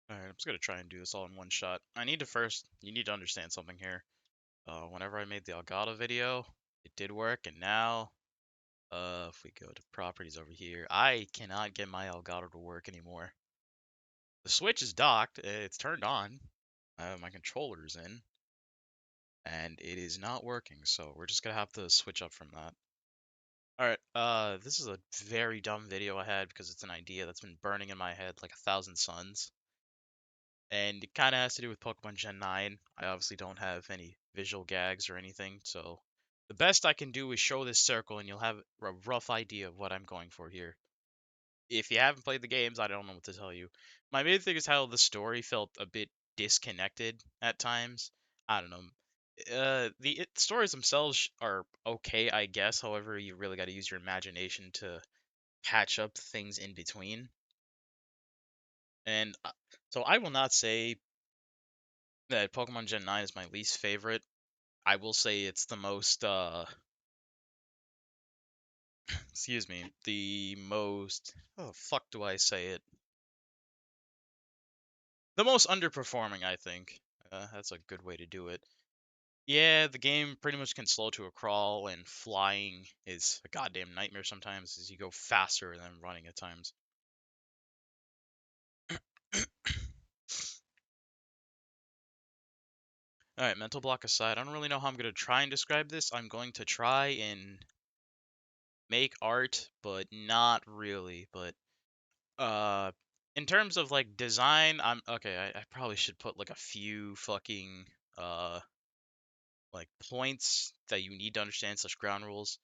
Alright, I'm just gonna try and do this all in one shot. You need to understand something here. Whenever I made the Elgato video, it did work, and now, if we go to properties over here, I cannot get my Elgato to work anymore. The Switch is docked, it's turned on, my controller's in, and it is not working, so we're just gonna have to switch up from that. Alright, this is a very dumb video I had because it's an idea that's been burning in my head like 1,000 suns. And it kind of has to do with Pokemon Gen 9. I obviously don't have any visual gags or anything, so the best I can do is show this circle and you'll have a rough idea of what I'm going for here. If you haven't played the games, I don't know what to tell you. My main thing is how the story felt a bit disconnected at times. I don't know. The stories themselves are okay, I guess. However, you really got to use your imagination to patch up things in between. And so I will not say that Pokemon Gen 9 is my least favorite. I will say it's the most excuse me, the most how the fuck do I say it? The most underperforming, I think. That's a good way to do it. Yeah, the game pretty much can slow to a crawl, and flying is a goddamn nightmare sometimes as you go faster than running at times. Alright, mental block aside, I don't really know how I'm going to try and describe this. I'm going to try and make art, but not really. But Uh, in terms of like design, I'm okay. I probably should put like a few fucking uh like points that you need to understand such ground rules.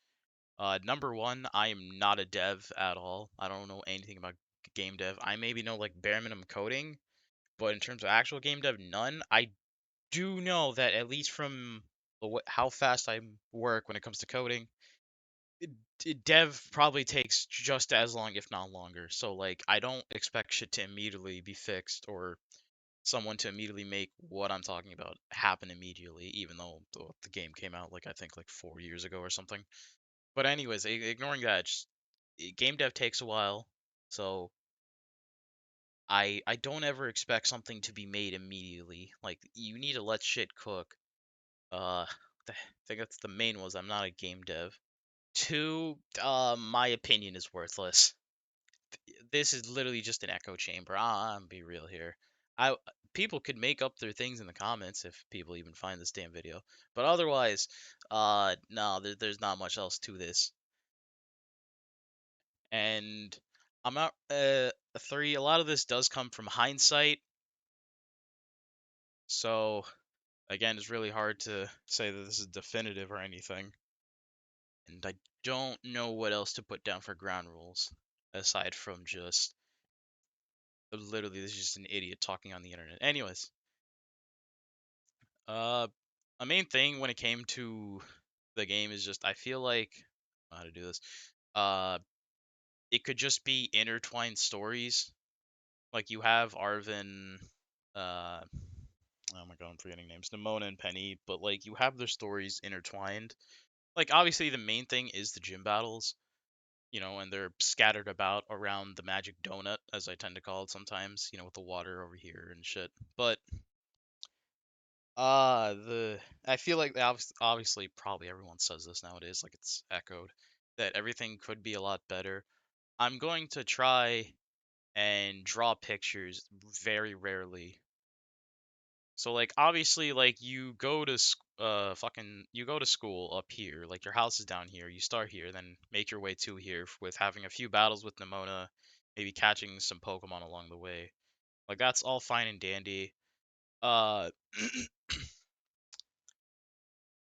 Number one, I am not a dev at all. I don't know anything about game dev. I maybe know like bare minimum coding, but in terms of actual game dev, none. I do know that at least from how fast I work when it comes to coding, dev probably takes just as long, if not longer. So like, I don't expect shit to immediately be fixed or someone to immediately make what I'm talking about happen immediately, even though the game came out like I think like 4 years ago or something. But anyways, ignoring that, game dev takes a while, so I don't ever expect something to be made immediately. Like you need to let shit cook. I think that's the main was I'm not a game dev. Two, my opinion is worthless. This is literally just an echo chamber. I'm be real here. I People could make up their things in the comments if people even find this damn video. But otherwise, no, there's not much else to this. And I'm not three. A lot of this does come from hindsight. So again, it's really hard to say that this is definitive or anything. And I don't know what else to put down for ground rules aside from just literally this is just an idiot talking on the internet. Anyways, Uh, a main thing when it came to the game is just I feel like how to do this. Uh, it could just be intertwined stories. Like you have Arvin, oh my god, I'm forgetting names, Nimona and Penny, but like you have their stories intertwined. Like obviously the main thing is the gym battles, and they're scattered about around the magic donut, as I tend to call it sometimes, with the water over here and shit. But the I feel like obviously probably everyone says this nowadays, like it's echoed, that everything could be a lot better. I'm going to try and draw pictures very rarely. So like obviously like you go to school up here, like your house is down here, you start here, then make your way to here with having a few battles with Nimona, maybe catching some Pokemon along the way. Like that's all fine and dandy. Uh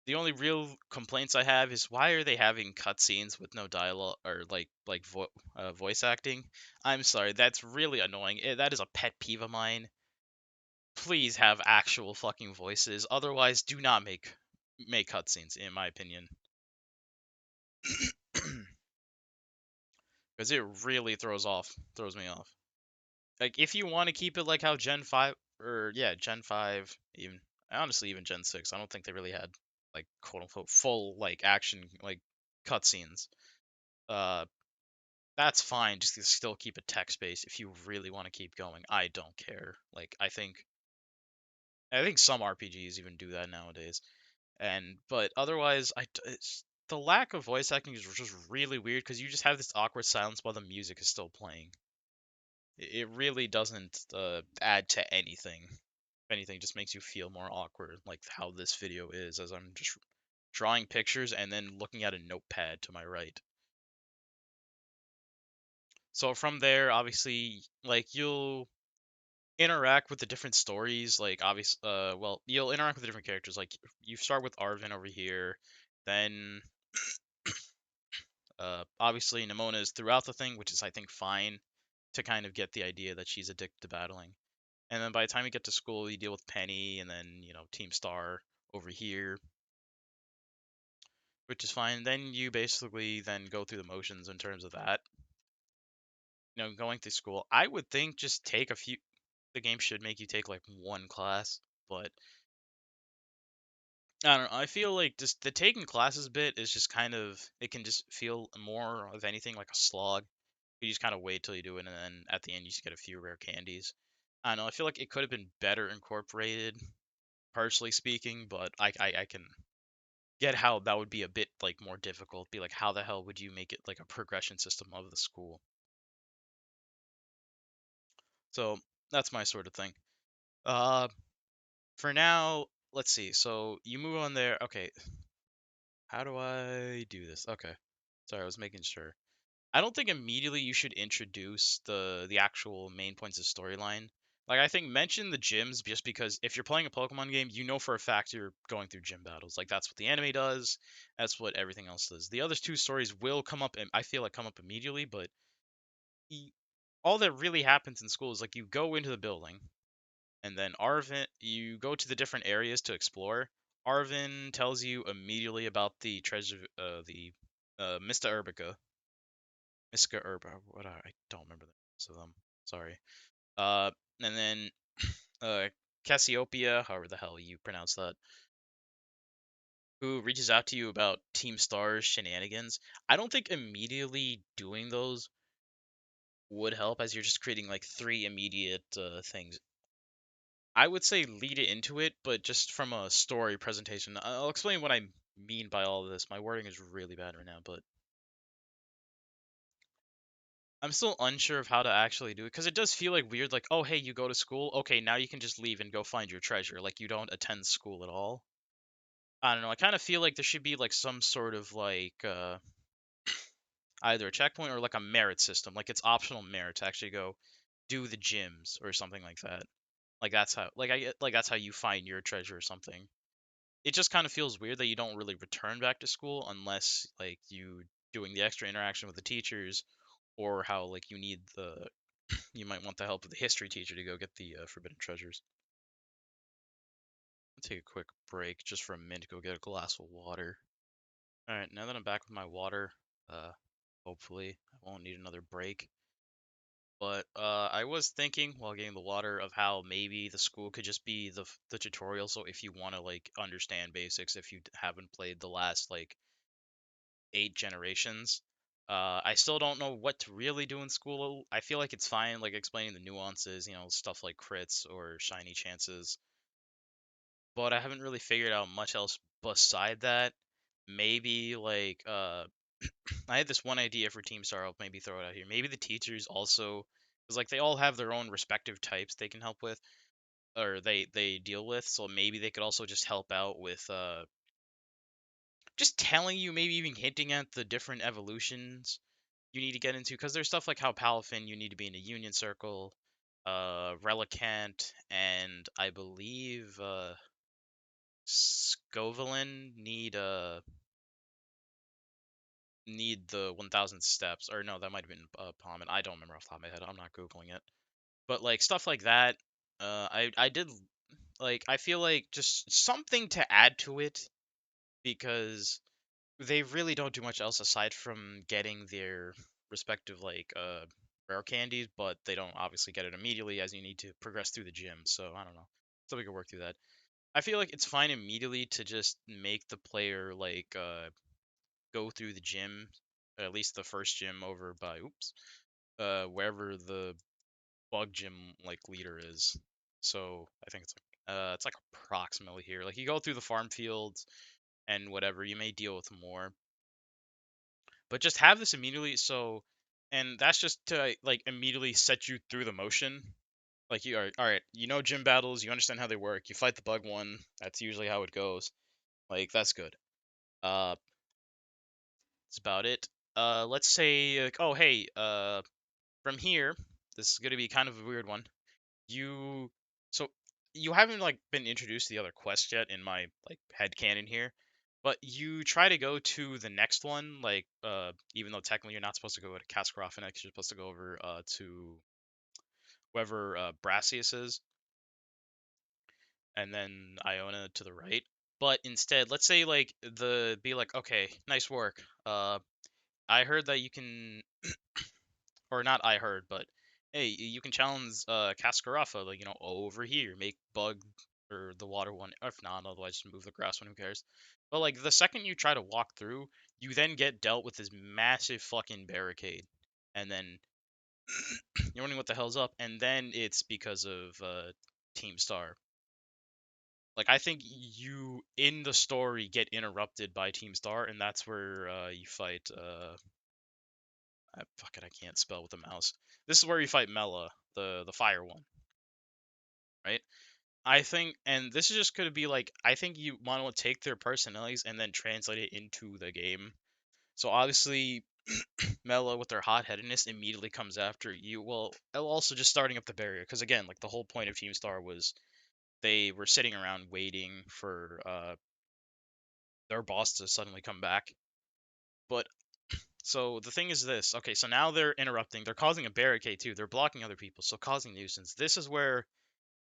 The only real complaints I have is why are they having cutscenes with no dialogue or voice acting? I'm sorry, that's really annoying. That is a pet peeve of mine. Please have actual fucking voices. Otherwise, do not make cutscenes, in my opinion, because it really throws me off. Like if you want to keep it like how Gen 5 or yeah, Gen 5 even honestly even Gen 6, I don't think they really had like quote unquote full like action like cutscenes. Uh that's fine. Just to still keep it text based if you really want to keep going. I don't care. Like I think some RPGs even do that nowadays. And but otherwise, the lack of voice acting is just really weird because you just have this awkward silence while the music is still playing. It really doesn't add to anything. If anything, just makes you feel more awkward, like how this video is, as I'm just drawing pictures and then looking at a notepad to my right. So from there, obviously, like you'll interact with the different stories. Like well, you'll interact with the different characters. Like you start with Arvin over here, then obviously Nimona is throughout the thing, which is I think fine to kind of get the idea that she's addicted to battling. And then by the time you get to school, you deal with Penny, and then Team Star over here, which is fine. Then you basically then go through the motions in terms of that. Going through school, I would think just take a few. The game should make you take like one class, but I don't know. I feel like just the taking classes bit is just kind of it can just feel more of anything like a slog. You just kind of wait till you do it, and then at the end you just get a few rare candies. I don't know. I feel like it could have been better incorporated, personally speaking, but I can get how that would be a bit like more difficult. Be like, how the hell would you make it like a progression system of the school? So that's my sort of thing. Uh, for now, let's see. So you move on there. Okay, how do I do this? Okay, sorry, I was making sure. I don't think immediately you should introduce the actual main points of storyline. Like I think mention the gyms just because if you're playing a Pokemon game, you know for a fact you're going through gym battles. Like that's what the anime does. That's what everything else does. The other two stories will come up, and I feel like come up immediately, but all that really happens in school is like you go into the building, and then Arvin, you go to the different areas to explore. Arvin tells you immediately about the treasure, the Mista Urbica, Miska Urba. What I don't remember the names of them. Sorry. Uh, and then Cassiopeia, however the hell you pronounce that, who reaches out to you about Team Star's shenanigans. I don't think immediately doing those would help, as you're just creating like three immediate things. I would say lead it into it, but just from a story presentation. I'll explain what I mean by all of this. My wording is really bad right now, but I'm still unsure of how to actually do it because it does feel like weird. Like, oh, hey, you go to school. Okay, now you can just leave and go find your treasure. Like, you don't attend school at all. I don't know. I kind of feel like there should be like some sort of like either a checkpoint or like a merit system. Like, it's optional merit to actually go do the gyms or something like that. Like that's how like that's how you find your treasure or something. It just kind of feels weird that you don't really return back to school unless like you doing the extra interaction with the teachers or how like you might want the help of the history teacher to go get the forbidden treasures. I'll take a quick break just for a minute to go get a glass of water. All right, now that I'm back with my water, uh, hopefully I won't need another break. But I was thinking while getting the water of how maybe the school could just be the tutorial. So if you want to like understand basics, if you haven't played the last like 8 generations, I still don't know what to really do in school. I feel like it's fine, like explaining the nuances, stuff like crits or shiny chances. But I haven't really figured out much else beside that. Maybe like I had this one idea for Team Star. I'll maybe throw it out here. Maybe the teachers also, because like they all have their own respective types they can help with, or they deal with. So maybe they could also just help out with just telling you, maybe even hinting at the different evolutions you need to get into. Because there's stuff like how Palafin you need to be in a Union Circle, Relicanth, and I believe Scovelin need the 1,000 steps, or no, that might have been Palmet. I don't remember off the top of my head. I'm not googling it, but like stuff like that. I did like I feel like just something to add to it because they really don't do much else aside from getting their respective like rare candies, but they don't obviously get it immediately as you need to progress through the gym. So I don't know. So we can work through that. I feel like it's fine immediately to just make the player like go through the gym at least the first gym over by wherever the bug gym like leader is. So I think it's like approximately here. Like you go through the farm fields and whatever, you may deal with more. But just have this immediately so and that's just to like immediately set you through the motion. Like you are all right, you know gym battles, you understand how they work. You fight the bug one, that's usually how it goes. Like that's good. Uh that's about it. Let's say like, oh hey, from here, this is gonna be kind of a weird one. You so you haven't like been introduced to the other quest yet in my like head canon here, but you try to go to the next one, like even though technically you're not supposed to go to Kaskarov next, you're supposed to go over to whoever Brassius is, and then Iona to the right. But instead, let's say like the be like, okay, nice work. I heard that you can or not I heard, but hey, you can challenge Cascarafa, like over here, make bug or the water one. If not, otherwise just move the grass one. Who cares? But like the second you try to walk through, you then get dealt with this massive fucking barricade, and then you're wondering what the hell's up, and then it's because of Team Star. Like I think you in the story get interrupted by Team Star, and that's where you fight. Fuck it, I can't spell with the mouse. This is where you fight Mela, the fire one, right? I think, and this is just gonna be like, I think you want to take their personalities and then translate it into the game. So obviously, Mela with their hot-headedness immediately comes after you. Well, also just starting up the barrier, because again, like the whole point of Team Star was they were sitting around waiting for their boss to suddenly come back. But so the thing is this. Okay, so now they're interrupting. They're causing a barricade too. They're blocking other people, so causing nuisance. This is where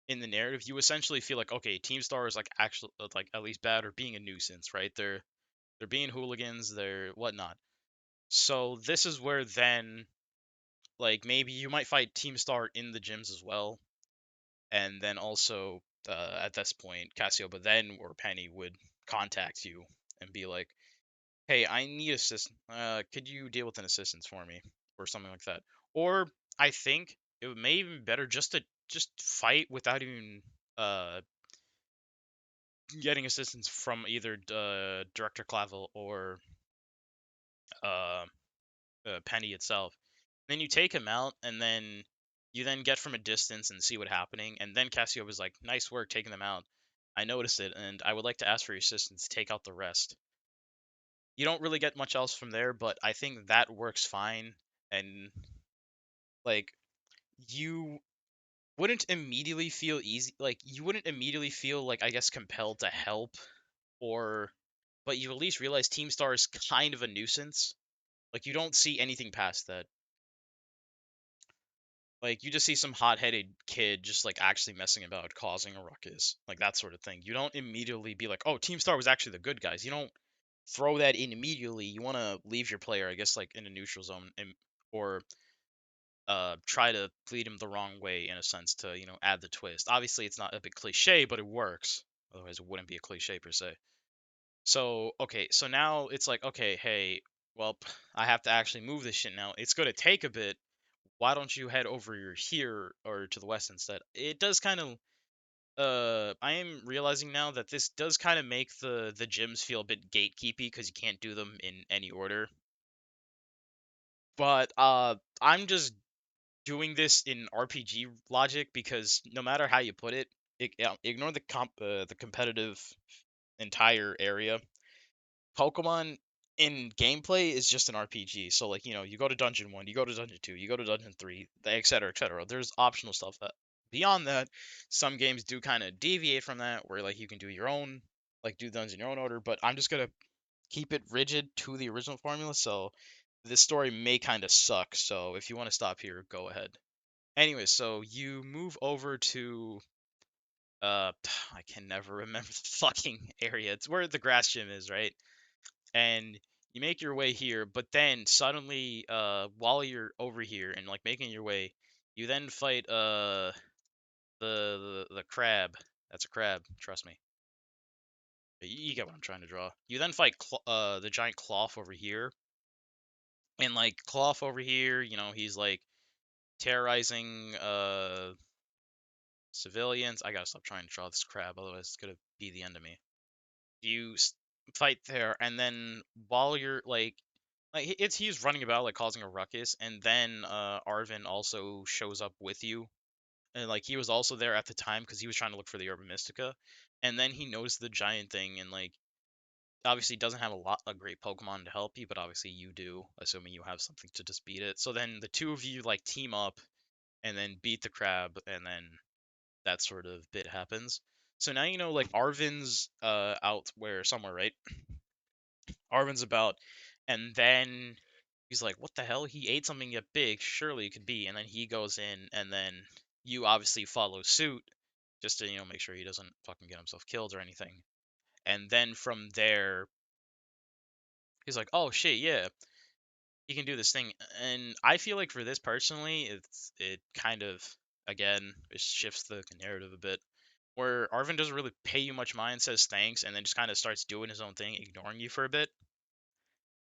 in the narrative you essentially feel like okay, Team Star is like actually like at least bad or being a nuisance, right? They're being hooligans, they're whatnot. So this is where then like maybe you might fight Team Star in the gyms as well, and then also at this point Cassiopeia then or Penny would contact you and be like, hey, I need assistance. Could you deal with an assistance for me, or something like that? Or I think it would may even be better just to just fight without even getting assistance from either Director Clavel or uh, Penny itself. Then you take him out, and then you then get from a distance and see what's happening. And then Cassio was like, "Nice work taking them out. I noticed it, and I would like to ask for your assistance to take out the rest." You don't really get much else from there, but I think that works fine. And like you wouldn't immediately feel easy, like you wouldn't immediately feel like I guess compelled to help or but you at least realize Team Star is kind of a nuisance. Like you don't see anything past that. Like you just see some hot-headed kid just like actually messing about, causing a ruckus, like that sort of thing. You don't immediately be like, "Oh, Team Star was actually the good guys." You don't throw that in immediately. You want to leave your player, I guess, like in a neutral zone, or try to lead him the wrong way in a sense to add the twist. Obviously, it's not a big cliche, but it works. Otherwise, it wouldn't be a cliche per se. So, okay, so now it's like, okay, hey, well, I have to actually move this shit now. It's going to take a bit. Why don't you head over here or to the west instead? It does kind of I am realizing now that this does kind of make the gyms feel a bit gatekeepy because you can't do them in any order. But I'm just doing this in RPG logic because no matter how you put it, ignore the competitive entire area. Pokemon in gameplay is just an RPG. So like, you go to dungeon 1, you go to dungeon 2, you go to dungeon 3, etc., etc. There's optional stuff that beyond that, some games do kind of deviate from that where like you can do your own like do dungeons in your own order, but I'm just going to keep it rigid to the original formula. So this story may kind of suck. So if you want to stop here, go ahead. Anyway, so you move over to I can never remember the fucking area. It's where the grass gym is, right? And you make your way here, but then suddenly, while you're over here and like making your way, you then fight the crab. That's a crab, trust me. But you get what I'm trying to draw. You then fight the giant cloth over here, And like Cloth over here, he's like terrorizing civilians. I gotta stop trying to draw this crab, otherwise it's gonna be the end of me. You fight there, and then while you're like he's running about like causing a ruckus, and then Arvin also shows up with you, and like he was also there at the time because he was trying to look for the Urban Mystica, and then he noticed the giant thing, and like obviously doesn't have a great Pokemon to help you, but obviously you do, assuming you have something to just beat it. So then the two of you like team up and then beat the crab, and then that sort of bit happens. So now like Arvin's out where somewhere, right? Arvin's about, and then he's like, "What the hell? He ate something yet big. Surely it could be." And then he goes in, and then you obviously follow suit, just to make sure he doesn't fucking get himself killed or anything. And then from there, he's like, "Oh shit, yeah, he can do this thing." And I feel like for this personally, it kind of again it shifts the narrative a bit, where Arvin doesn't really pay you much mind, says thanks, and then just kind of starts doing his own thing, ignoring you for a bit.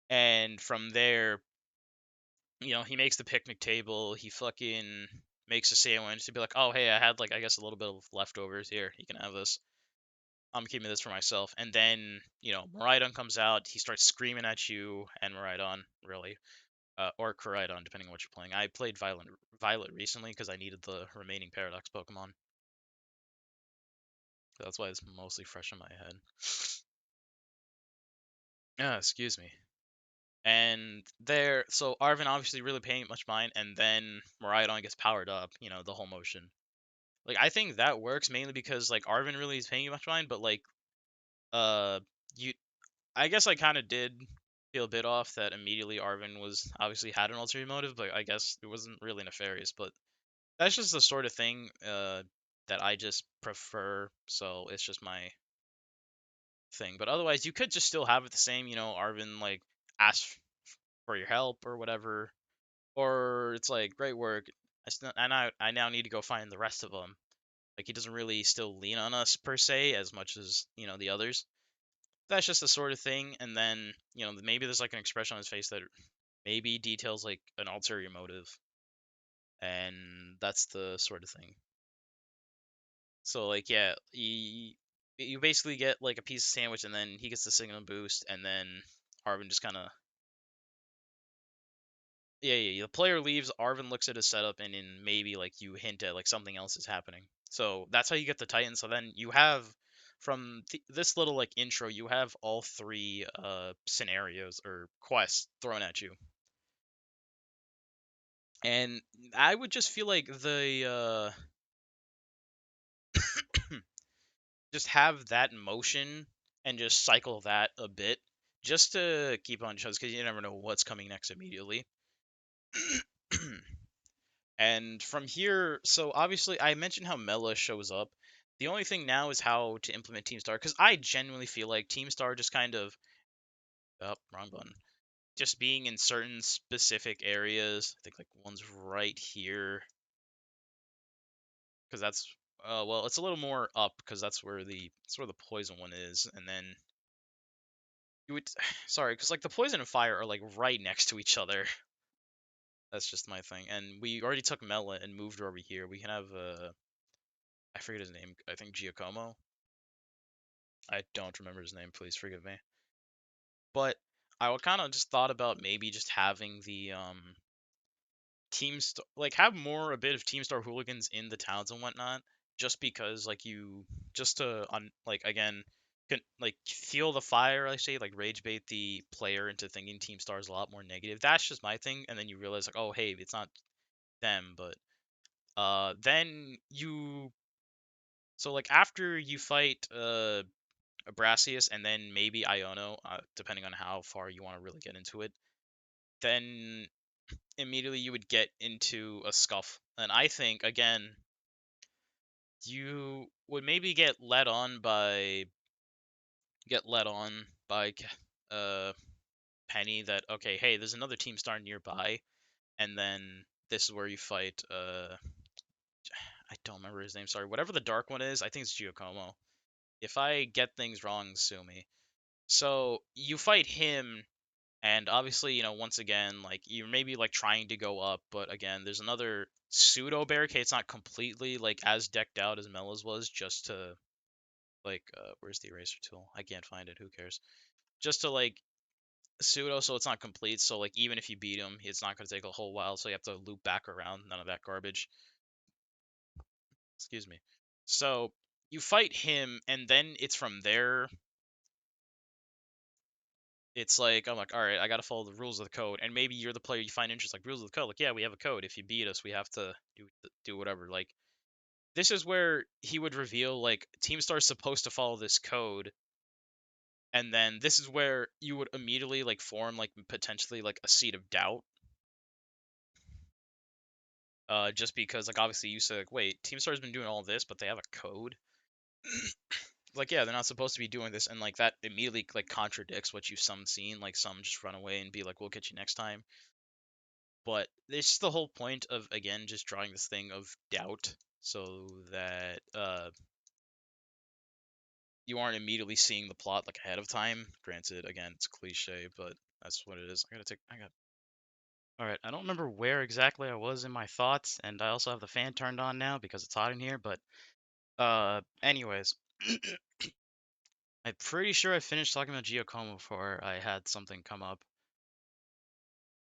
And from there, he makes the picnic table. He fucking makes a sandwich to be like, "Oh, hey, I had like I guess a little bit of leftovers here. You can have this. I'm keeping this for myself." And then Miraidon comes out. He starts screaming at you and Miraidon, really, or Koraidon, depending on what you're playing. I played Violet recently because I needed the remaining Paradox Pokemon. That's why it's mostly fresh in my head. Yeah, excuse me. And there, so Arvin obviously really paying much mind, and then Miraidon gets powered up. The whole motion. Like I think that works mainly because like Arvin really is paying you much mind, but like uh you I guess I kind of did feel a bit off that immediately Arvin was obviously had an ulterior motive, but I guess it wasn't really nefarious. But that's just the sort of thing that I just prefer, so it's just my thing. But otherwise, you could just still have it the same. Arvin like asks for your help or whatever, or it's like great work. I now need to go find the rest of them. Like he doesn't really still lean on us per se as much as the others. That's just the sort of thing. And then maybe there's like an expression on his face that maybe details like an ulterior motive, and that's the sort of thing. So like yeah, you basically get like a piece of sandwich, and then he gets the signal boost, and then Arvin just kind of yeah. The player leaves. Arvin looks at his setup, and then maybe like you hint at like something else is happening. So that's how you get the Titan. So then you have from this little like intro, you have all three scenarios or quests thrown at you, and I would just feel like the just have that motion and just cycle that a bit just to keep on shows because you never know what's coming next immediately. And from here, so obviously I mentioned how Mela shows up. The only thing now is how to implement Team Star because I genuinely feel like Team Star just kind of wrong button. Just being in certain specific areas. I think like one's right here because that's well, it's a little more up because that's where the poison one is, and then you would sorry because like the poison and fire are like right next to each other. That's just my thing, and we already took Mela and moved her over here. We can have I forget his name. I think Giacomo. I don't remember his name. Please forgive me. But I kind of just thought about maybe just having the like have more a bit of Team Star hooligans in the towns and whatnot, just because like you just to like again can like feel the fire. I say like rage bait the player into thinking Team Star is a lot more negative. That's just my thing, and then you realize like oh hey it's not them, but then you so like after you fight Abrasius and then maybe Iono, depending on how far you want to really get into it, then immediately you would get into a scuff. And I think again, you would maybe get led on by uh Penny that okay, hey, there's another Team Star nearby, and then this is where you fight I don't remember his name, sorry. Whatever the dark one is, I think it's Giacomo. If I get things wrong, sue me. So you fight him, And obviously, once again, like you're maybe like trying to go up, but again, there's another pseudo barricade. It's not completely like as decked out as Mella's was, just to like where's the eraser tool? I can't find it. Who cares? Just to like pseudo, so it's not complete. So like even if you beat him, it's not going to take a whole while. So you have to loop back around. None of that garbage. Excuse me. So you fight him, and then it's from there. It's like I'm like, all right, I gotta follow the rules of the code, and maybe you're the player you find interest, like rules of the code. Like, yeah, we have a code. If you beat us, we have to do whatever. Like, this is where he would reveal like Teamstar's supposed to follow this code, and then this is where you would immediately like form like potentially like a seed of doubt. Just because like obviously you say like, wait, Teamstar's been doing all this, but they have a code. Like, yeah, they're not supposed to be doing this, and like that immediately like contradicts what you've some seen. Like some just run away and be like, we'll get you next time. But it's the whole point of again just drawing this thing of doubt, so that you aren't immediately seeing the plot like ahead of time. Granted, again, it's cliche, but that's what it is. I got. All right, I don't remember where exactly I was in my thoughts, and I also have the fan turned on now because it's hot in here. But anyways, I'm pretty sure I finished talking about Giacomo before I had something come up.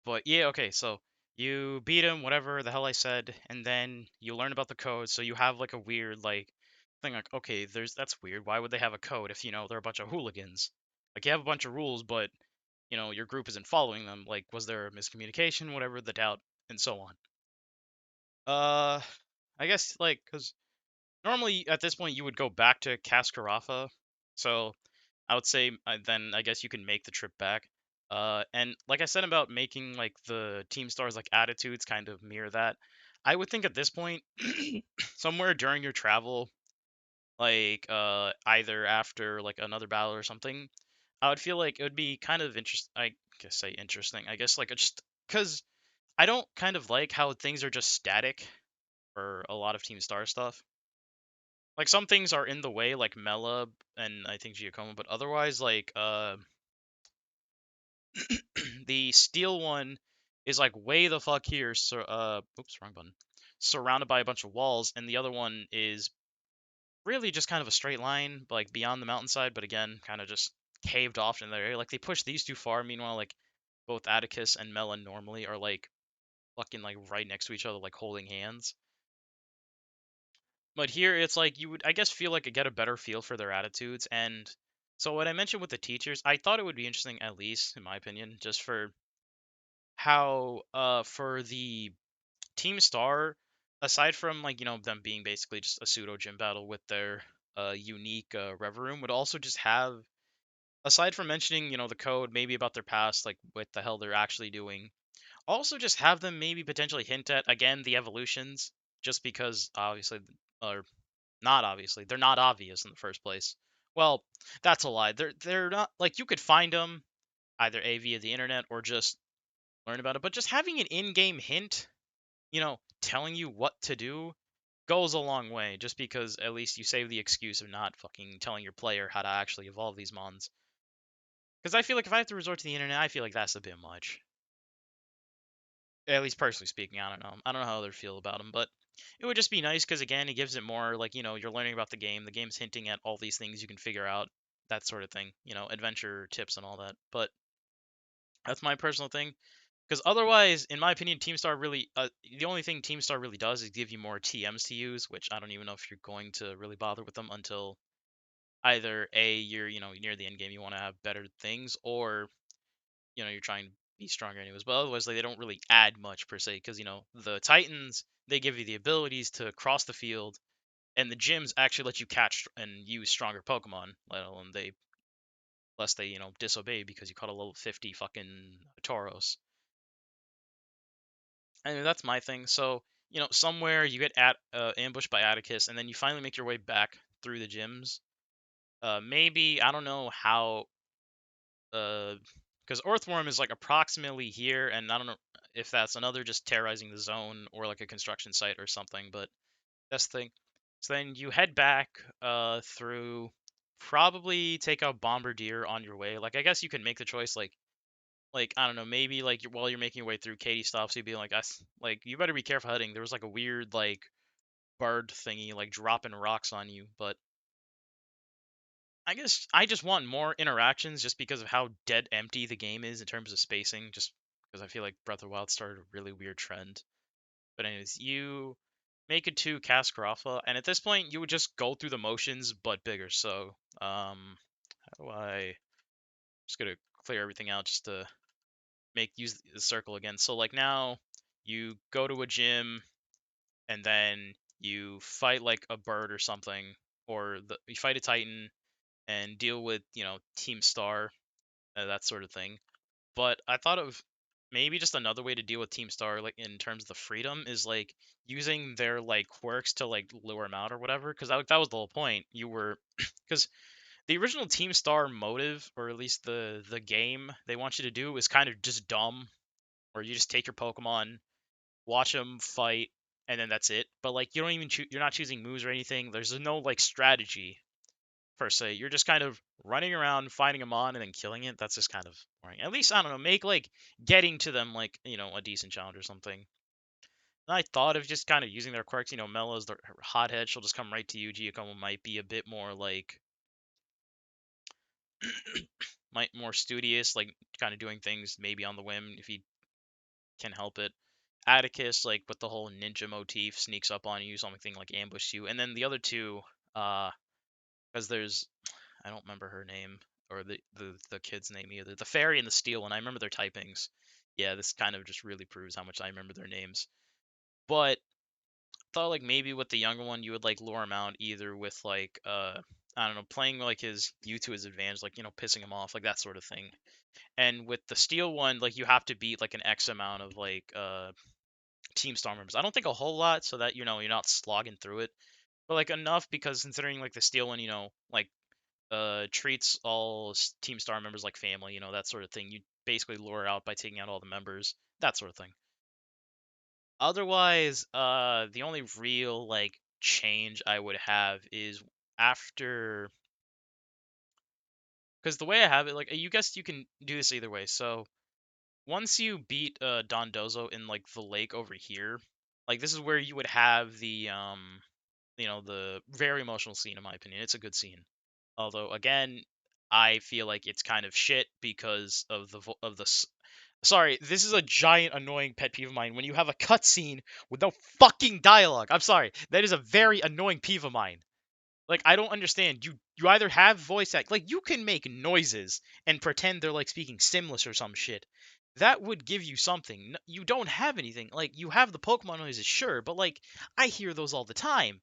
But yeah, okay, so you beat him, whatever the hell I said, and then you learn about the code, so you have like a weird like thing like, okay, that's weird. Why would they have a code if, they're a bunch of hooligans? Like you have a bunch of rules, but your group isn't following them. Like, was there a miscommunication, whatever, the doubt, and so on. Uh I guess like because normally at this point you would go back to Cascarafa. So I would say then I guess you can make the trip back. And like I said about making like the team stars like attitudes kind of mirror that. I would think at this point, somewhere during your travel, like either after like another battle or something, I would feel like it would be kind of interesting. I guess say interesting. I guess like just because I don't kind of like how things are just static for a lot of Team Star stuff. Like some things are in the way, like Mela and I think Giacomo, but otherwise, like the steel one is like way the fuck here. So oops, wrong button. Surrounded by a bunch of walls, and the other one is really just kind of a straight line, like beyond the mountainside, but again, kind of just caved off in their area. Like they push these too far. Meanwhile, like both Atticus and Mela normally are like fucking like right next to each other, like holding hands. But here it's like you would, I guess, feel like I get a better feel for their attitudes. And so what I mentioned with the teachers, I thought it would be interesting, at least in my opinion, just for how for the Team Star, aside from like them being basically just a pseudo gym battle with their unique rev room, would also just have, aside from mentioning the code, maybe about their past, like what the hell they're actually doing, also just have them maybe potentially hint at again the evolutions, just because obviously, or not obviously, they're not obvious in the first place. Well, that's a lie. They're not, like, you could find them either via the internet or just learn about it, but just having an in-game hint, telling you what to do goes a long way, just because at least you save the excuse of not fucking telling your player how to actually evolve these mons. Because I feel like if I have to resort to the internet, I feel like that's a bit much. At least personally speaking, I don't know. I don't know how others feel about them, but it would just be nice because again, it gives it more like you're learning about the game. The game's hinting at all these things you can figure out, that sort of thing. Adventure tips and all that. But that's my personal thing. Because otherwise, in my opinion, Teamstar really the only thing Teamstar really does is give you more TMs to use, which I don't even know if you're going to really bother with them until either you're near the end game, you want to have better things, or you're trying to be stronger anyways. But otherwise, like, they don't really add much per se, because the Titans, they give you the abilities to cross the field, and the gyms actually let you catch and use stronger Pokemon, let alone they lest they disobey because you caught a level 50 fucking Tauros. And that's my thing. So somewhere you get ambushed by Atticus, and then you finally make your way back through the gyms. Maybe I don't know how because Earthworm is like approximately here, and I don't know if that's another just terrorizing the zone or like a construction site or something, but that's the thing. So then you head back through, probably take out Bombardier on your way. Like I guess you can make the choice, like like I don't know, maybe like while you're making your way through, Katie stops you, being like, like you better be careful heading. There was like a weird like bird thingy like dropping rocks on you, but I guess I just want more interactions just because of how dead empty the game is in terms of spacing. Just because I feel like Breath of the Wild started a really weird trend. But anyways, you make it to Cascaraffa, and at this point you would just go through the motions but bigger. So how do I just gonna clear everything out just to use the circle again. So like now you go to a gym and then you fight like a bird or something, or you fight a Titan and deal with Team Star, that sort of thing. But I thought of maybe just another way to deal with Team Star, like in terms of the freedom, is like using their like quirks to like lure them out or whatever. Because that was the whole point. You were because the original Team Star motive, or at least the game they want you to do, is kind of just dumb, where you just take your Pokemon, watch them fight, and then that's it. But like you don't even you're not choosing moves or anything. There's no like strategy per se. You're just kind of running around, fighting them on, and then killing it. That's just kind of boring. At least I don't know. Make like getting to them like a decent challenge or something. And I thought of just kind of using their quirks. Mella's the hothead. She'll just come right to you. Giacomo might be a bit more like might more studious, like kind of doing things maybe on the whim if he can help it. Atticus, like with the whole ninja motif, sneaks up on you, something like ambush you, and then the other two, because there's I don't remember her name or the kid's name either. The fairy and the steel one, I remember their typings. Yeah, this kind of just really proves how much I remember their names. But thought like maybe with the younger one, you would like lure him out either with like I don't know, playing like his you to his advantage, like pissing him off, like that sort of thing. And with the steel one, like you have to beat like an X amount of like Team Star members. I don't think a whole lot, so that you're not slogging through it, but like enough because considering like the steel one, like treats all Team Star members like family, that sort of thing. You basically lure out by taking out all the members, that sort of thing. Otherwise, the only real like change I would have is after, because the way I have it, like you guess you can do this either way. So once you beat Dondozo in like the lake over here, like this is where you would have the very emotional scene in my opinion. It's a good scene. Although again, I feel like it's kind of shit because of sorry, this is a giant annoying pet peeve of mine when you have a cutscene with no fucking dialogue. I'm sorry. That is a very annoying peeve of mine. Like I don't understand. You either have voice act, like you can make noises and pretend they're like speaking Simlish or some shit. That would give you something. You don't have anything. Like you have the Pokemon noises, sure, but like I hear those all the time.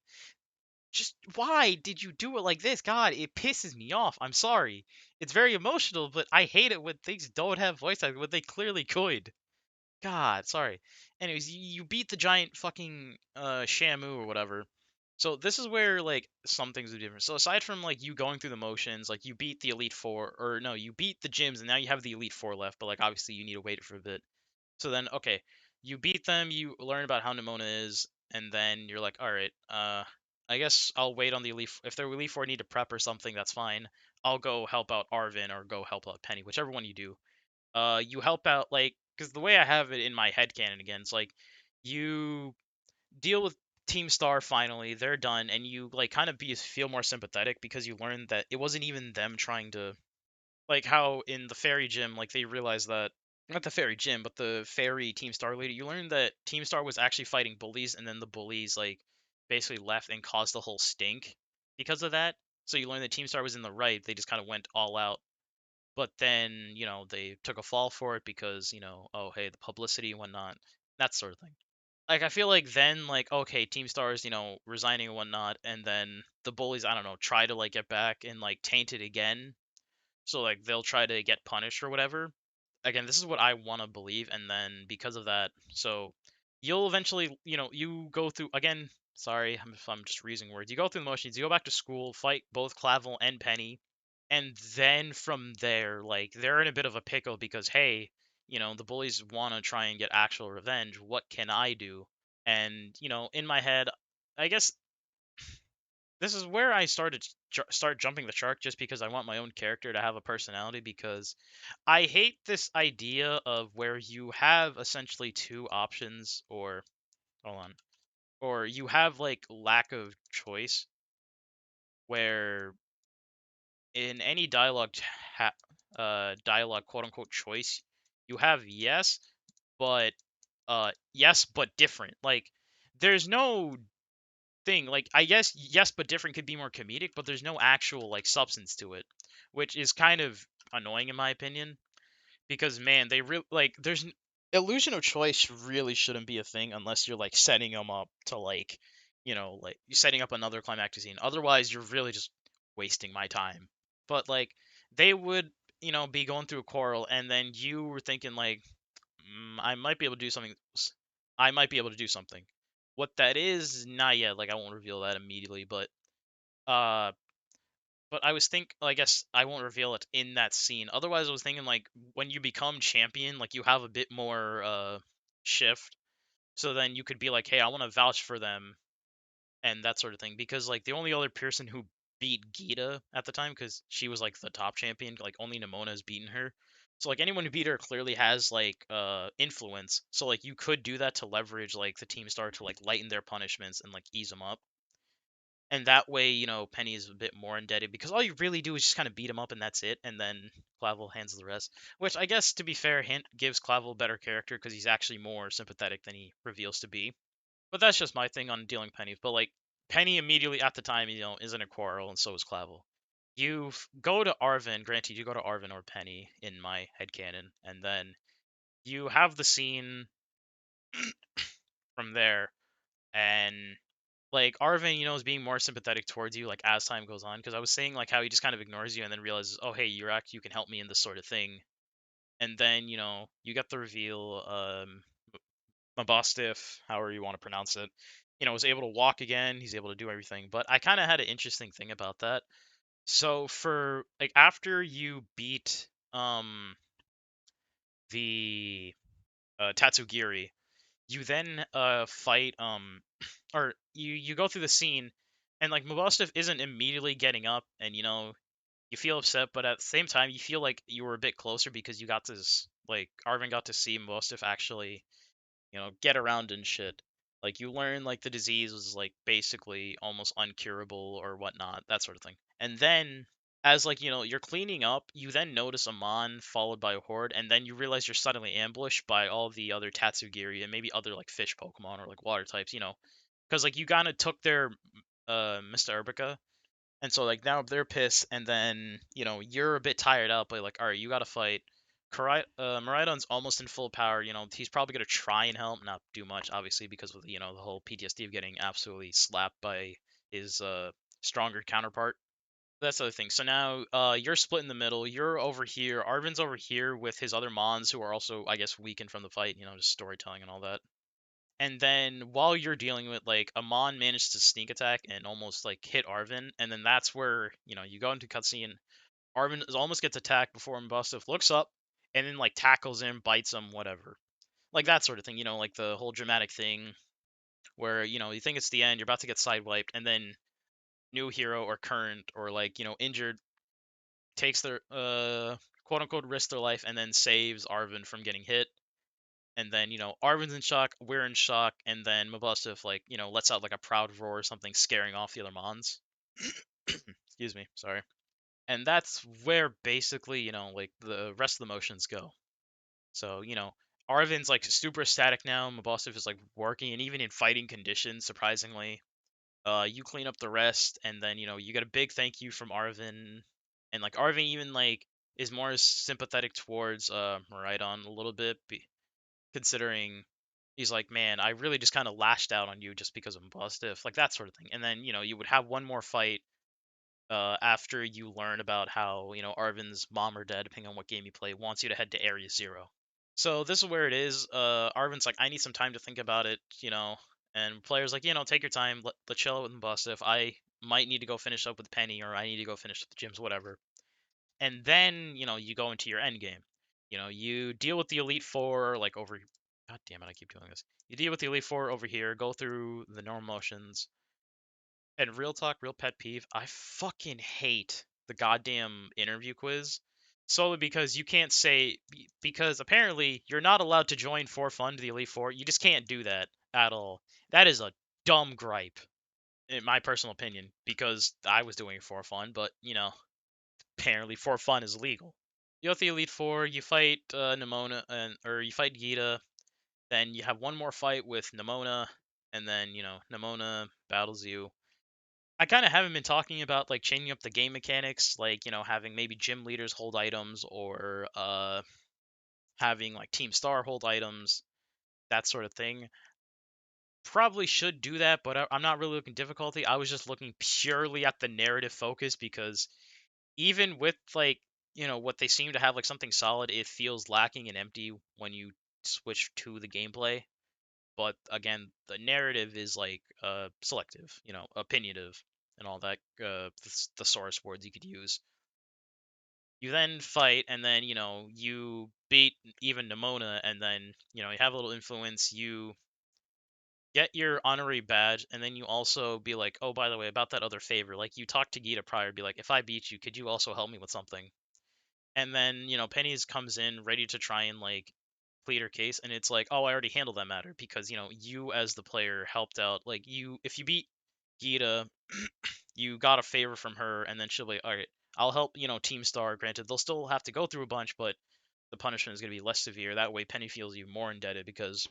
Just why did you do it like this? God, it pisses me off. I'm sorry. It's very emotional, but I hate it when things don't have voice acting when they clearly could. God, sorry. Anyways, you beat the giant fucking Shamu or whatever. So this is where like some things are different. So aside from like you going through the motions, like you beat the Elite Four, or no, you beat the gyms, and now you have the Elite Four left. But like obviously you need to wait for a bit. So then, okay, you beat them, you learn about how Nimona is, and then you're like, all right, I guess I'll wait on the Elite. If the Elite Four need to prep or something, that's fine. I'll go help out Arvin or go help out Penny, whichever one you do. You help out like, because the way I have it in my head canon again, it's like you deal with Team Star finally, they're done, and you like kind of feel more sympathetic because you learn that it wasn't even them trying to, like how in the fairy gym, like they realized that, not the fairy gym, but the fairy Team Star leader, you learned that Team Star was actually fighting bullies, and then the bullies like basically left and caused the whole stink because of that. So you learned that Team Star was in the right. They just kind of went all out, but then they took a fall for it because oh hey, the publicity and whatnot, that sort of thing. Like I feel like then like okay, Team Star is resigning and whatnot, and then the bullies, I don't know, try to like get back and like taint it again, so like they'll try to get punished or whatever. Again, this is what I want to believe, and then because of that, so you'll eventually, you go through again. Sorry, if I'm just reusing words. You go through the motions. You go back to school, fight both Clavel and Penny, and then from there, like they're in a bit of a pickle because hey, the bullies want to try and get actual revenge. What can I do? And in my head, I guess this is where I started start jumping the shark just because I want my own character to have a personality because I hate this idea of where you have essentially two options or hold on or you have like lack of choice where in any dialogue quote unquote choice you have but yes but different like there's no thing like I guess yes but different could be more comedic but there's no actual like substance to it which is kind of annoying in my opinion because man they really like illusion of choice really shouldn't be a thing unless you're like setting them up to like like you're setting up another climactic scene otherwise you're really just wasting my time but like they would be going through a quarrel and then you were thinking like I might be able to do something I might be able to do something what that is not yet like I won't reveal that immediately uh but I guess I won't reveal it in that scene. Otherwise, I was thinking like when you become champion, like you have a bit more shift. So then you could be like, hey, I want to vouch for them and that sort of thing. Because like the only other person who beat Gita at the time, because she was like the top champion, like only Nimona has beaten her. So like anyone who beat her clearly has like influence. So like you could do that to leverage like the team star to like lighten their punishments and like ease them up. And that way, Penny is a bit more indebted because all you really do is just kind of beat him up and that's it. And then Clavel hands the rest. Which I guess, to be fair, hint gives Clavel a better character because he's actually more sympathetic than he reveals to be. But that's just my thing on dealing pennies. But like Penny immediately at the time, is in a quarrel, and so is Clavel. You go to Arvin. Granted, you go to Arvin or Penny in my headcanon, and then you have the scene from there, and like Arvin, is being more sympathetic towards you like as time goes on. Because I was saying like how he just kind of ignores you and then realizes, oh hey, you can help me in this sort of thing. And then you get the reveal. Mabostiff, however you want to pronounce it, was able to walk again. He's able to do everything. But I kind of had an interesting thing about that. So for like after you beat the Tatsugiri, you then fight or you go through the scene and like Mabostiff isn't immediately getting up and you feel upset but at the same time you feel like you were a bit closer because you got this like Arvin got to see Mabostiff actually get around and shit. Like you learn like the disease was like basically almost uncurable or whatnot, that sort of thing. And then as like you're cleaning up, you then notice a mon followed by a horde, and then you realize you're suddenly ambushed by all the other Tatsugiri and maybe other like fish Pokemon or like water types, because like you kind of took their Mr. Urbica and so like now they're pissed, and then you're a bit tired out, but like all right, you got to fight. Miraidon's almost in full power. He's probably gonna try and help, not do much, obviously, because of the whole PTSD of getting absolutely slapped by his stronger counterpart. That's the other thing. So now you're split in the middle. You're over here. Arvin's over here with his other Mons who are also, I guess, weakened from the fight. Just storytelling and all that. And then while you're dealing with like Amon managed to sneak attack and almost like hit Arvin, and then that's where you go into cutscene. Almost gets attacked before Mbostif looks up and then like tackles him, bites him, whatever, like that sort of thing. Like the whole dramatic thing where you think it's the end, you're about to get sidewiped, and then new hero or current or like injured takes their quote unquote risk their life and then saves Arvin from getting hit and then Arvin's in shock, we're in shock, and then Mabustov like lets out like a proud roar or something, scaring off the other Mons. Excuse me, sorry. And that's where basically like the rest of the motions go. So Arvin's like super static now. Mabustov is like working, and even in fighting conditions, surprisingly, you clean up the rest, and then you get a big thank you from Arvin, and like Arvin even like is more sympathetic towards Miraidon a little bit, considering he's like, man, I really just kind of lashed out on you just because I'm positive, like that sort of thing. And then you would have one more fight after you learn about how Arvin's mom or dad, depending on what game you play, wants you to head to Area Zero. So this is where it is. Arvin's like, I need some time to think about it, and players like, take your time, let chill out with Bustiff. I might need to go finish up with Penny, or I need to go finish up the gyms, whatever. And then you go into your end game. You deal with the Elite Four like over. God damn it, I keep doing this. You deal with the Elite Four over here, go through the normal motions, And real talk, real pet peeve, I fucking hate the goddamn interview quiz. Solely because you can't say, because apparently you're not allowed to join for fun to the Elite Four. You just can't do that at all. That is a dumb gripe, in my personal opinion, because I was doing it for fun, but, apparently for fun is illegal. You go to the Elite Four, you fight Nimona, or you fight Gita, then you have one more fight with Nimona, and then, Nimona battles you. I kind of haven't been talking about like changing up the game mechanics, like having maybe gym leaders hold items or having like Team Star hold items, that sort of thing. Probably should do that, but I'm not really looking difficulty. I was just looking purely at the narrative focus because even with like what they seem to have like something solid, it feels lacking and empty when you switch to the gameplay. But again, the narrative is like selective, opinionative, and all that. The source words you could use. You then fight, and then you beat even Nimona, and then you have a little influence. You get your honorary badge, and then you also be like, oh, by the way, about that other favor. Like you talk to Gita prior, be like, if I beat you, could you also help me with something? And then Penny's comes in ready to try and like plead her case, and it's like, oh, I already handled that matter because you as the player helped out. Like if you beat Gita, you got a favor from her, and then she'll be, all right, I'll help Team Star. Granted, they'll still have to go through a bunch, but the punishment is going to be less severe. That way, Penny feels you more indebted because,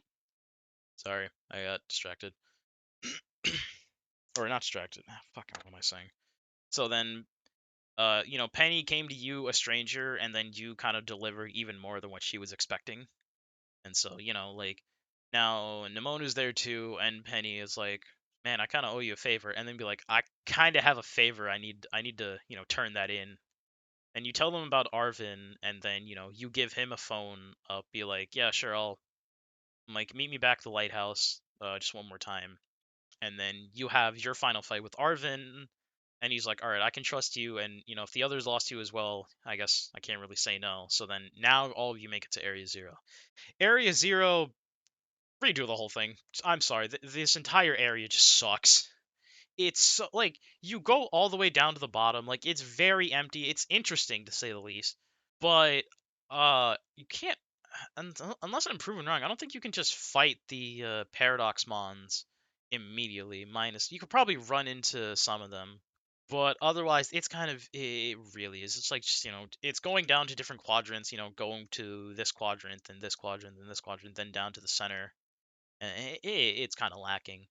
sorry, I got distracted. Or not distracted. Fucking, what am I saying? So then Penny came to you, a stranger, and then you kind of delivered even more than what she was expecting. And so, like now Nimona's there too, and Penny is like, man, I kind of owe you a favor, and then be like, I kind of have a favor. I need to, turn that in. And you tell them about Arvin, and then you give him a phone up, be like, yeah, sure, like meet me back at the lighthouse, just one more time. And then you have your final fight with Arvin, and he's like, all right, I can trust you, and if the others lost you as well, I guess I can't really say no. So then now all of you make it to Area Zero. Area Zero, redo the whole thing. I'm sorry, this entire area just sucks. It's so, like you go all the way down to the bottom, like it's very empty. It's interesting to say the least, but you can't unless I'm proven wrong. I don't think you can just fight the paradox mons immediately. Minus, you could probably run into some of them, but otherwise, it's kind of it really is. It's like just it's going down to different quadrants. Going to this quadrant, then this quadrant, then this quadrant, then down to the center. And it's kind of lacking.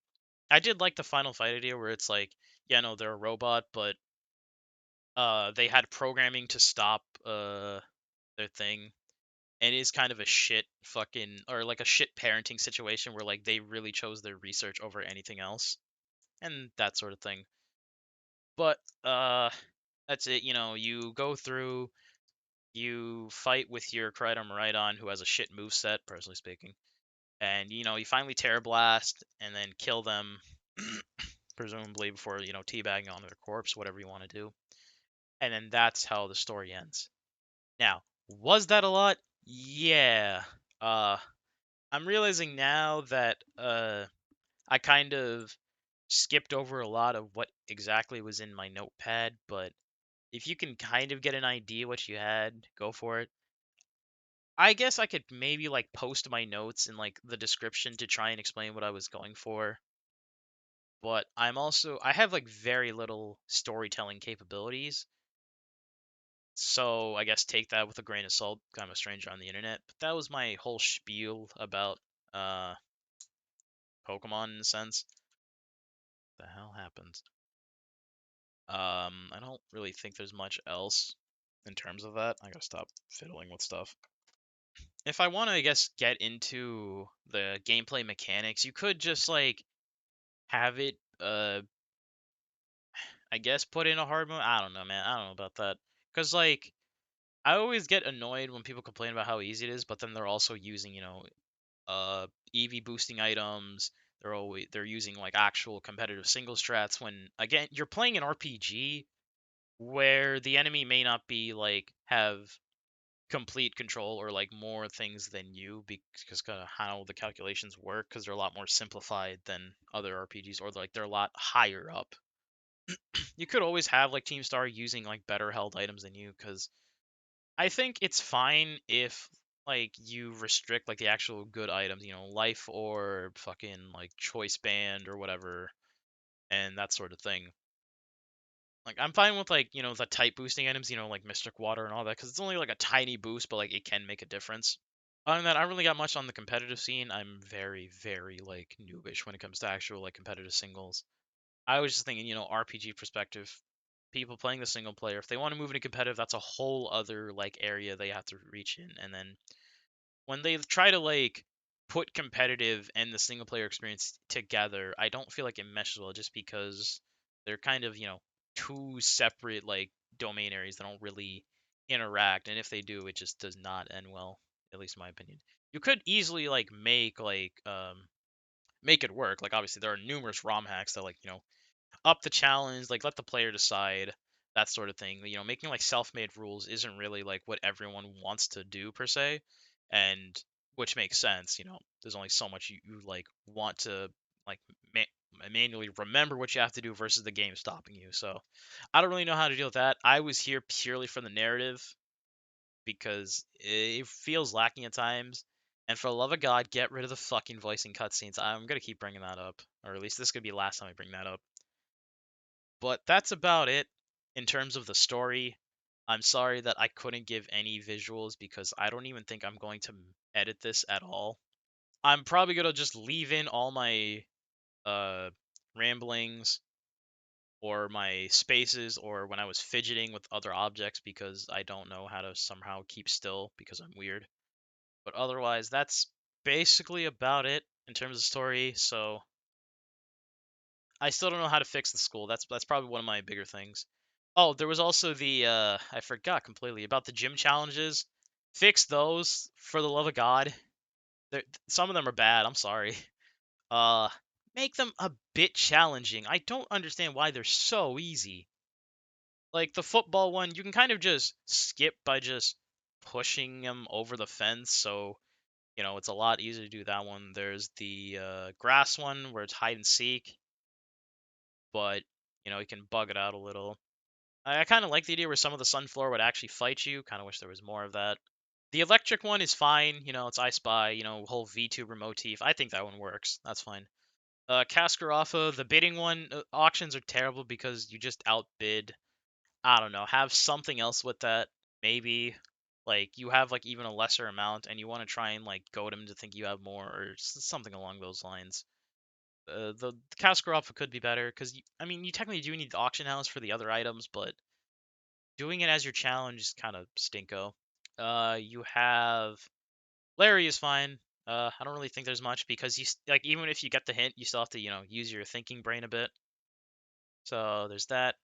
I did like the final fight idea where it's like, yeah, no, they're a robot, but they had programming to stop their thing, and it is kind of a shit fucking or like a shit parenting situation where like they really chose their research over anything else and that sort of thing. But that's it. You go through, you fight with your Miraidon Miraidon who has a shit move set, personally speaking, and you finally Terror Blast and then kill them. Presumably before teabagging on their corpse, whatever you want to do, and then that's how the story ends. Now, was that a lot? Yeah. Uh, I'm realizing now that I kind of skipped over a lot of what exactly was in my notepad, but if you can kind of get an idea what you had, go for it. I guess I could maybe like post my notes in like the description to try and explain what I was going for. But I have like very little storytelling capabilities. So I guess take that with a grain of salt. I'm a stranger on the internet. But that was my whole spiel about uh Pokemon in a sense. The hell happened? I don't really think there's much else in terms of that. I gotta stop fiddling with stuff. If I want to, I guess, get into the gameplay mechanics, you could just like have it I guess put in a hard mode. I don't know, man. I don't know about that. Cause like I always get annoyed when people complain about how easy it is, but then they're also using, EV boosting items. They're using like actual competitive single strats when again you're playing an RPG where the enemy may not be like have complete control or like more things than you because kind of how the calculations work because they're a lot more simplified than other RPGs or like they're a lot higher up. You could always have like Team Star using like better held items than you, because I think it's fine if like you restrict like the actual good items, life or fucking like choice band or whatever, and that sort of thing. Like I'm fine with like the type boosting items, like Mystic Water and all that, because it's only like a tiny boost, but like it can make a difference. Other than that, I don't really got much on the competitive scene. I'm very, very like noobish when it comes to actual like competitive singles. I was just thinking, RPG perspective, people playing the single player, if they want to move into competitive, that's a whole other like area they have to reach in. And then when they try to like put competitive and the single player experience together, I don't feel like it meshes well, just because they're kind of, two separate like domain areas that don't really interact. And if they do, it just does not end well, at least in my opinion. You could easily like make it work. Like obviously there are numerous ROM hacks that like, up the challenge, like let the player decide, that sort of thing. Making like self-made rules isn't really like what everyone wants to do per se, and which makes sense. There's only so much you like want to like manually remember what you have to do versus the game stopping you. So I don't really know how to deal with that. I was here purely for the narrative because it feels lacking at times. And for the love of God, get rid of the fucking voicing cutscenes. I'm gonna keep bringing that up, or at least this could be the last time I bring that up. But that's about it in terms of the story. I'm sorry that I couldn't give any visuals because I don't even think I'm going to edit this at all. I'm probably going to just leave in all my uh, ramblings or my spaces or when I was fidgeting with other objects, because I don't know how to somehow keep still because I'm weird. But otherwise, that's basically about it in terms of story. So I still don't know how to fix the school. That's probably one of my bigger things. Oh, there was also the I forgot completely about the gym challenges. Fix those for the love of God. They're, some of them are bad. I'm sorry. Uh, make them a bit challenging. I don't understand why they're so easy. Like the football one, you can kind of just skip by just pushing them over the fence. So it's a lot easier to do that one. There's the grass one where it's hide and seek, but you can bug it out a little. I kind of like the idea where some of the sunflower would actually fight you. Kind of wish there was more of that. The electric one is fine. It's I Spy. Whole VTuber motif. I think that one works. That's fine. Cascaroffa, the bidding one, auctions are terrible because you just outbid. I don't know. Have something else with that. Maybe like you have like even a lesser amount, and you want to try and like goad him to think you have more, or something along those lines. The Cascaroffa could be better because I mean you technically do need the auction house for the other items, but doing it as your challenge is kind of stinko. You have Larry is fine. I don't really think there's much because like even if you get the hint, you still have to use your thinking brain a bit. So there's that.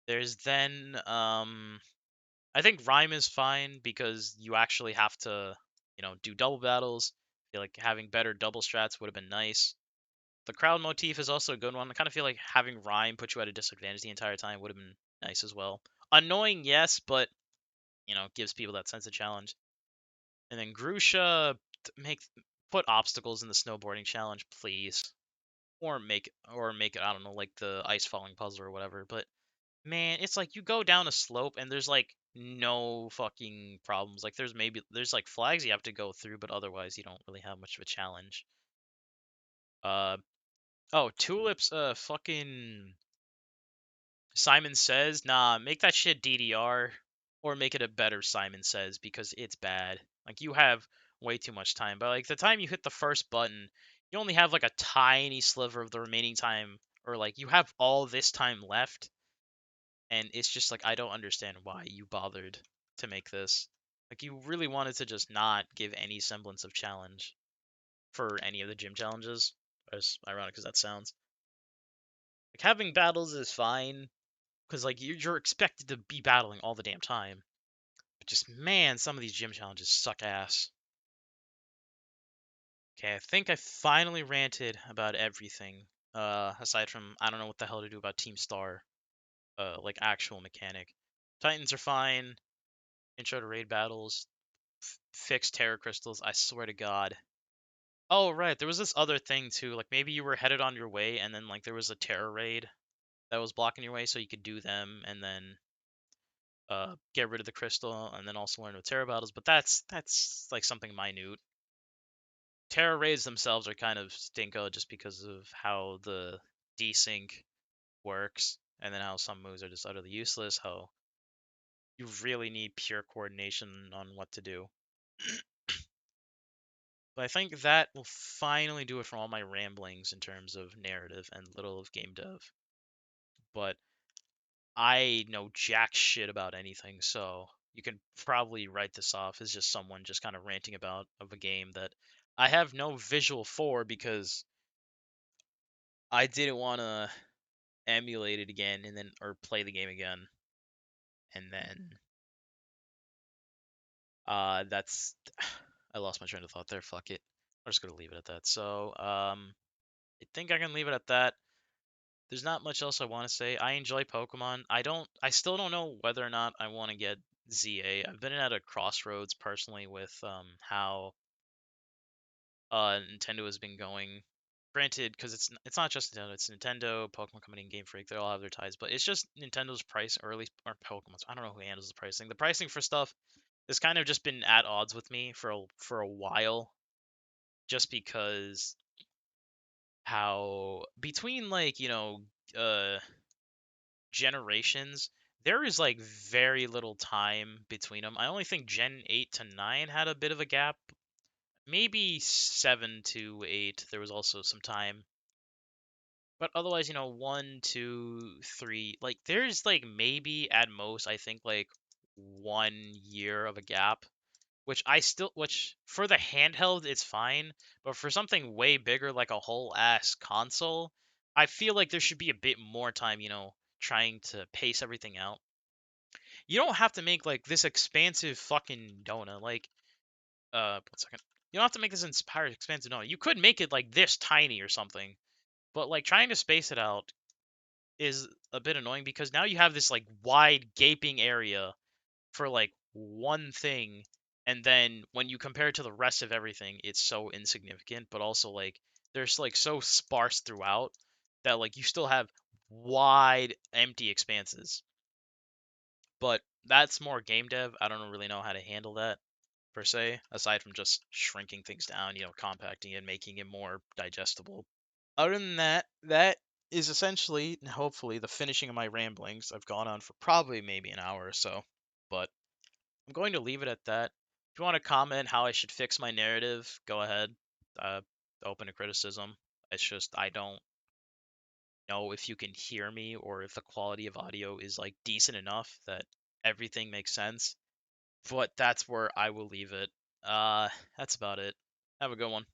There's then I think Rhyme is fine because you actually have to do double battles. I feel like having better double strats would have been nice. The crowd motif is also a good one. I kind of feel like having Rhyme put you at a disadvantage the entire time would have been nice as well. Annoying, yes, but gives people that sense of challenge. And then Grusha, make put obstacles in the snowboarding challenge, please, or make it I don't know, like the ice falling puzzle or whatever. But man, it's like you go down a slope and there's like no fucking problems. Like there's like flags you have to go through, but otherwise you don't really have much of a challenge. Uh oh, tulips. Fucking Simon Says, nah, make that shit DDR or make it a better Simon Says because it's bad. Like you have way too much time. But like the time you hit the first button, you only have like a tiny sliver of the remaining time, or like you have all this time left, and it's just like I don't understand why you bothered to make this. Like you really wanted to just not give any semblance of challenge for any of the gym challenges. As ironic as that sounds. Like having battles is fine, because like you're expected to be battling all the damn time. But just man, some of these gym challenges suck ass. Okay, I think I finally ranted about everything. Aside from I don't know what the hell to do about Team Star. Like actual mechanic. Titans are fine. Intro to raid battles. Fix terror crystals. I swear to God. Oh right, there was this other thing too. Like maybe you were headed on your way, and then like there was a terror raid. that was blocking your way, so you could do them and then get rid of the crystal, and then also learn with Terra battles. But that's like something minute. Terra raids themselves are kind of stinko just because of how the desync works, and then how some moves are just utterly useless. How you really need pure coordination on what to do. But I think that will finally do it for all my ramblings in terms of narrative and little of game dev. But I know jack shit about anything, so you can probably write this off as just someone just kind of ranting about of a game that I have no visual for because I didn't want to emulate it again and then or play the game again. And then that's I lost my train of thought there. Fuck it. I'm just gonna leave it at that. So I think I can leave it at that. There's not much else I want to say. I enjoy Pokemon. I still don't know whether or not I want to get ZA. I've been at a crossroads personally with how Nintendo has been going. Granted, because it's not just Nintendo, it's Nintendo, Pokemon Company, and Game Freak. They all have their ties, but it's just Nintendo's price, or at least or Pokemon's. I don't know who handles the pricing. The pricing for stuff has kind of just been at odds with me for a while, just because how between like uh generations, there is like very little time between them. I only think Gen 8 to 9 had a bit of a gap. Maybe 7 to 8, there was also some time. But otherwise, 1, 2, 3, like there's like maybe at most, I think like 1 year of a gap, which for the handheld, it's fine. But for something way bigger, like a whole ass console, I feel like there should be a bit more time, trying to pace everything out. You don't have to make like this expansive fucking donut. Like, 1 second. You don't have to make this inspired expansive donut. You could make it like this tiny or something. But like trying to space it out is a bit annoying because now you have this like wide gaping area for like one thing, and then when you compare it to the rest of everything, it's so insignificant, but also like there's like so sparse throughout that like you still have wide empty expanses. But that's more game dev. I don't really know how to handle that per se, aside from just shrinking things down, compacting it, making it more digestible. Other than that, that is essentially, hopefully, the finishing of my ramblings. I've gone on for probably maybe an hour or so, but I'm going to leave it at that. If you want to comment how I should fix my narrative, go ahead. Uh, Open to criticism. It's just I don't know if you can hear me or if the quality of audio is like decent enough that everything makes sense. But that's where I will leave it. That's about it. Have a good one.